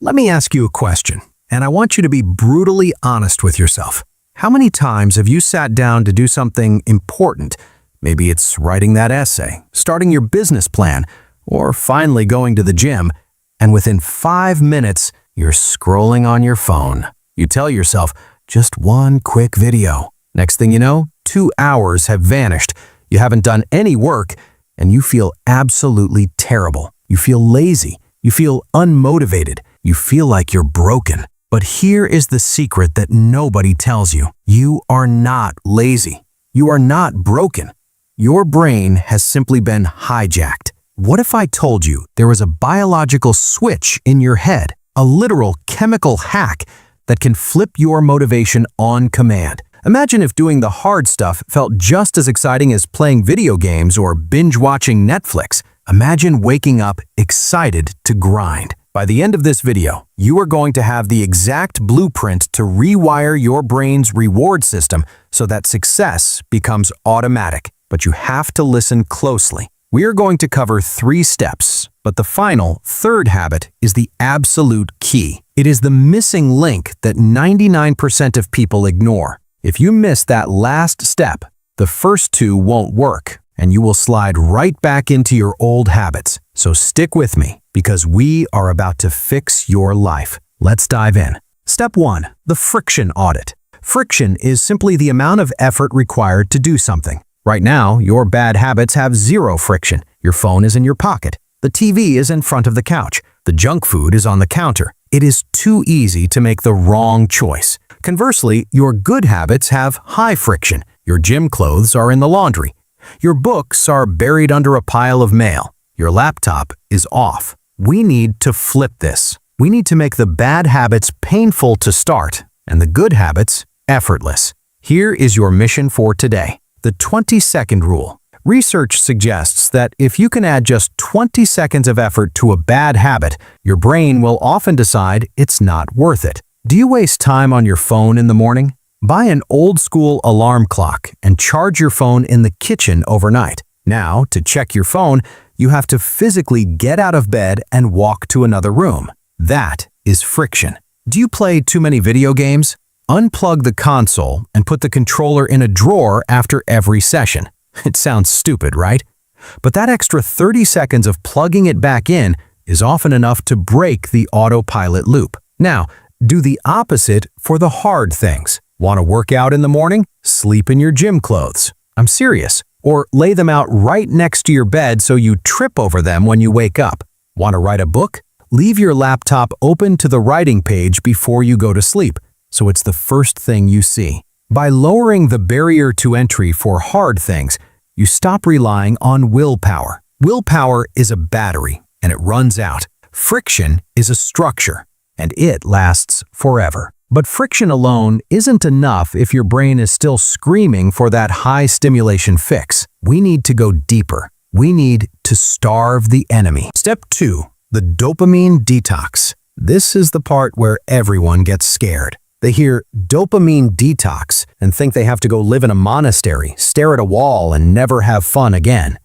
Let me ask you a question, and I want you to be brutally honest with yourself. How many times have you sat down to do something important? Maybe it's writing that essay, starting your business plan, or finally going to the gym, and within 5 minutes, you're scrolling on your phone. You tell yourself, just one quick video. Next thing you know, 2 hours have vanished. You haven't done any work, and you feel absolutely terrible. You feel lazy. You feel unmotivated. You feel like you're broken. But here is the secret that nobody tells you. You are not lazy. You are not broken. Your brain has simply been hijacked. What if I told you there was a biological switch in your head, a literal chemical hack that can flip your motivation on command? Imagine if doing the hard stuff felt just as exciting as playing video games or binge-watching Netflix. Imagine waking up excited to grind. By the end of this video, you are going to have the exact blueprint to rewire your brain's reward system so that success becomes automatic. But you have to listen closely. We are going to cover 3 steps, but the final, third habit is the absolute key. It is the missing link that 99% of people ignore. If you miss that last step, the first 2 won't work, and you will slide right back into your old habits. So stick with me, because we are about to fix your life. Let's dive in. Step 1, the friction audit. Friction is simply the amount of effort required to do something. Right now, your bad habits have 0 friction. Your phone is in your pocket. The TV is in front of the couch. The junk food is on the counter. It is too easy to make the wrong choice. Conversely, your good habits have high friction. Your gym clothes are in the laundry. Your books are buried under a pile of mail. Your laptop is off. We need to flip this. We need to make the bad habits painful to start and the good habits effortless. Here is your mission for today. The 20-second rule. Research suggests that if you can add just 20 seconds of effort to a bad habit, your brain will often decide it's not worth it. Do you waste time on your phone in the morning? Buy an old-school alarm clock and charge your phone in the kitchen overnight. Now, to check your phone, you have to physically get out of bed and walk to another room. That is friction. Do you play too many video games? Unplug the console and put the controller in a drawer after every session. It sounds stupid, right? But that extra 30 seconds of plugging it back in is often enough to break the autopilot loop. Now, do the opposite for the hard things. Want to work out in the morning? Sleep in your gym clothes. I'm serious. Or lay them out right next to your bed so you trip over them when you wake up. Want to write a book? Leave your laptop open to the writing page before you go to sleep, so it's the first thing you see. By lowering the barrier to entry for hard things, you stop relying on willpower. Willpower is a battery, and it runs out. Friction is a structure, and it lasts forever. But friction alone isn't enough if your brain is still screaming for that high stimulation fix. We need to go deeper. We need to starve the enemy. Step 2, the dopamine detox. This is the part where everyone gets scared. They hear dopamine detox and think they have to go live in a monastery, stare at a wall, and never have fun again.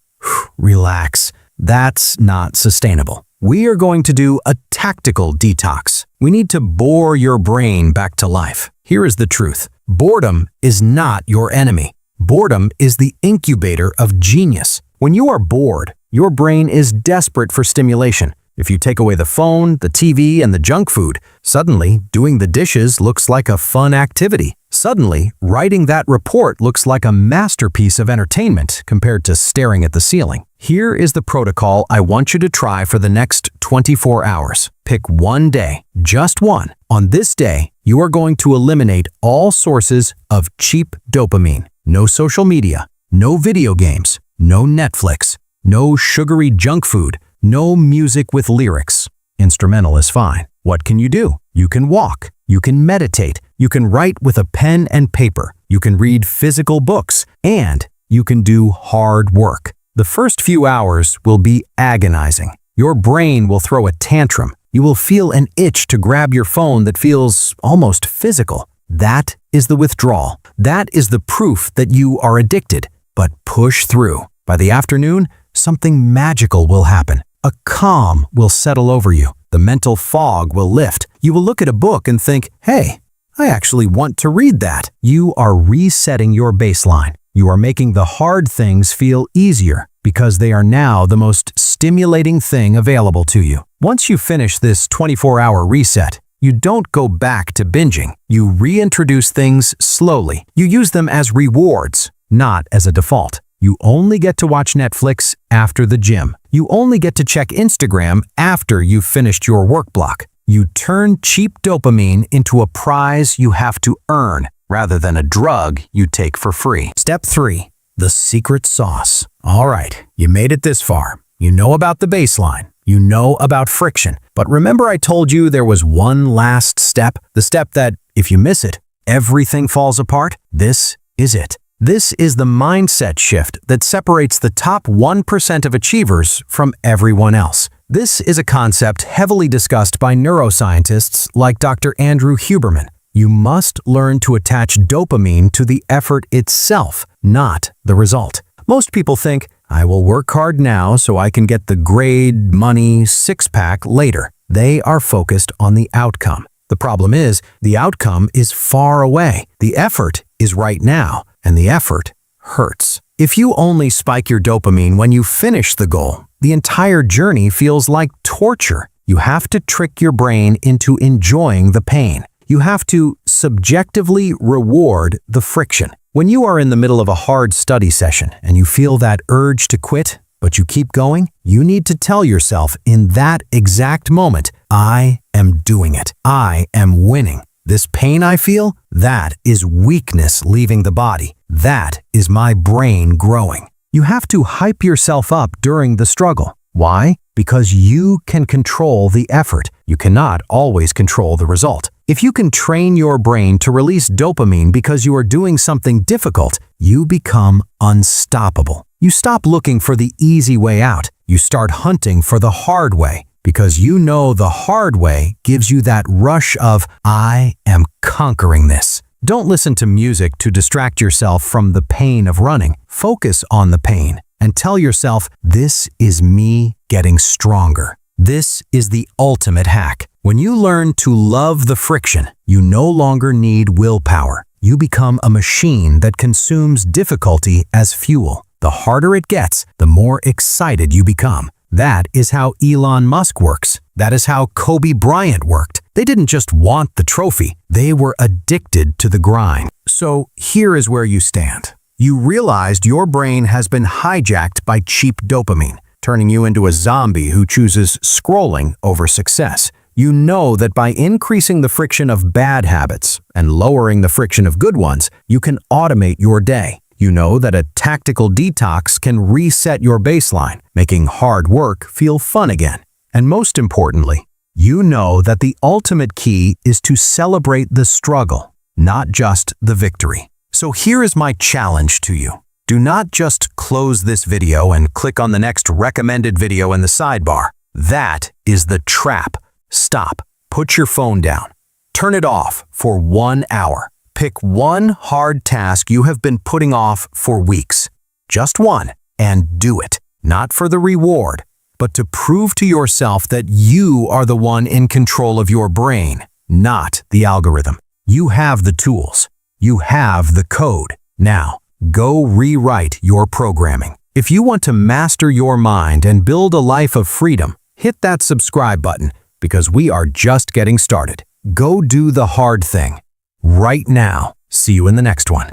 Relax. That's not sustainable. We are going to do a tactical detox. We need to bore your brain back to life. Here is the truth. Boredom is not your enemy. Boredom is the incubator of genius. When you are bored, your brain is desperate for stimulation. If you take away the phone, the TV, and the junk food, suddenly doing the dishes looks like a fun activity. Suddenly, writing that report looks like a masterpiece of entertainment compared to staring at the ceiling. Here is the protocol I want you to try for the next 24 hours. Pick one day, just one. On this day, you are going to eliminate all sources of cheap dopamine. No social media, no video games, no Netflix, no sugary junk food, no music with lyrics. Instrumental is fine. What can you do? You can walk. You can meditate. You can write with a pen and paper. You can read physical books. And you can do hard work. The first few hours will be agonizing. Your brain will throw a tantrum. You will feel an itch to grab your phone that feels almost physical. That is the withdrawal. That is the proof that you are addicted. But push through. By the afternoon, something magical will happen. A calm will settle over you. The The mental fog will lift. You will look at a book and think, hey, I actually want to read that. You are resetting your baseline. You are making the hard things feel easier because they are now the most stimulating thing available to you. Once you finish this 24-hour reset, you don't go back to binging. You reintroduce things slowly. You use them as rewards, not as a default. You only get to watch Netflix after the gym. You only get to check Instagram after you've finished your work block. You turn cheap dopamine into a prize you have to earn rather than a drug you take for free. Step 3. The secret sauce. All right, you made it this far. You know about the baseline. You know about friction. But remember I told you there was one last step? The step that, if you miss it, everything falls apart? This is it. This is the mindset shift that separates the top 1% of achievers from everyone else. This is a concept heavily discussed by neuroscientists like Dr. Andrew Huberman. You must learn to attach dopamine to the effort itself, not the result. Most people think, I will work hard now so I can get the grade, money, six-pack later. They are focused on the outcome. The problem is, the outcome is far away. The effort is right now, and the effort hurts. If you only spike your dopamine when you finish the goal, the entire journey feels like torture. You have to trick your brain into enjoying the pain. You have to subjectively reward the friction. When you are in the middle of a hard study session and you feel that urge to quit, but you keep going, you need to tell yourself in that exact moment, I am doing it. I am winning. This pain I feel, that is weakness leaving the body. That is my brain growing. You have to hype yourself up during the struggle. Why? Because you can control the effort. You cannot always control the result. If you can train your brain to release dopamine because you are doing something difficult, you become unstoppable. You stop looking for the easy way out. You start hunting for the hard way because you know the hard way gives you that rush of, I am conquering this. Don't listen to music to distract yourself from the pain of running. Focus on the pain and tell yourself, this is me getting stronger. This is the ultimate hack. When you learn to love the friction, you no longer need willpower. You become a machine that consumes difficulty as fuel. The harder it gets, the more excited you become. That is how Elon Musk works. That is how Kobe Bryant worked. They didn't just want the trophy. They were addicted to the grind. So here is where you stand. You realized your brain has been hijacked by cheap dopamine, turning you into a zombie who chooses scrolling over success. You know that by increasing the friction of bad habits and lowering the friction of good ones, you can automate your day. You know that a tactical detox can reset your baseline, making hard work feel fun again. And most importantly, you know that the ultimate key is to celebrate the struggle, not just the victory. So here is my challenge to you. Do not just close this video and click on the next recommended video in the sidebar. That is the trap. Stop. Put your phone down. Turn it off for 1 hour. Pick one hard task you have been putting off for weeks. Just one, and do it. Not for the reward, but to prove to yourself that you are the one in control of your brain, not the algorithm. You have the tools. You have the code. Now, go rewrite your programming. If you want to master your mind and build a life of freedom, hit that subscribe button because we are just getting started. Go do the hard thing right now. See you in the next one.